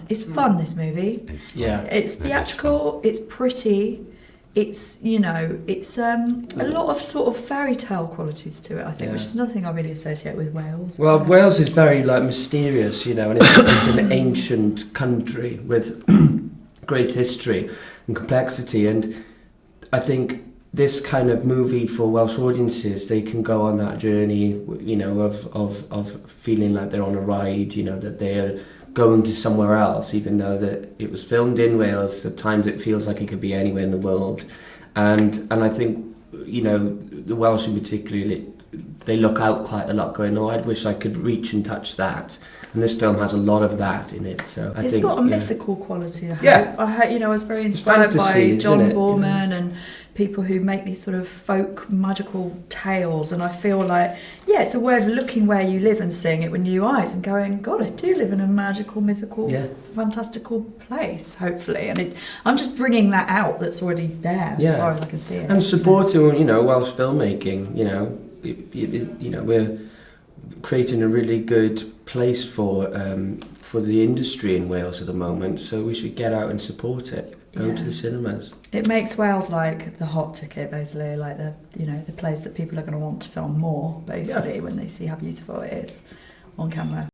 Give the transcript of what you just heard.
It's fun, this movie. It's theatrical, it's pretty. It's, you know, it's a lot of sort of fairy tale qualities to it, I think, which is nothing I really associate with Wales. Well, Wales is very, like, mysterious, you know, and it's an ancient country with great history and complexity, and I think this kind of movie for Welsh audiences, they can go on that journey, you know, of feeling like they're on a ride, you know, that they're going to somewhere else, even though that it was filmed in Wales. At times it feels like it could be anywhere in the world, and I think, you know, the Welsh in particular, they look out quite a lot, going, oh, I wish I could reach and touch that. And this film has a lot of that in it. So I think, got a mythical quality. I was very inspired fantasy, by John Borman and people who make these sort of folk magical tales, and I feel like, it's a way of looking where you live and seeing it with new eyes and going, God, I do live in a magical, mythical, fantastical place, hopefully. And I'm just bringing that out that's already there as far as I can see it. And supporting, you know, Welsh filmmaking, you know, you know, we're creating a really good place for the industry in Wales at the moment, so we should get out and support it. Go to the cinemas. It makes Wales like the hot ticket, basically, like the place that people are going to want to film more, basically, when they see how beautiful it is on camera.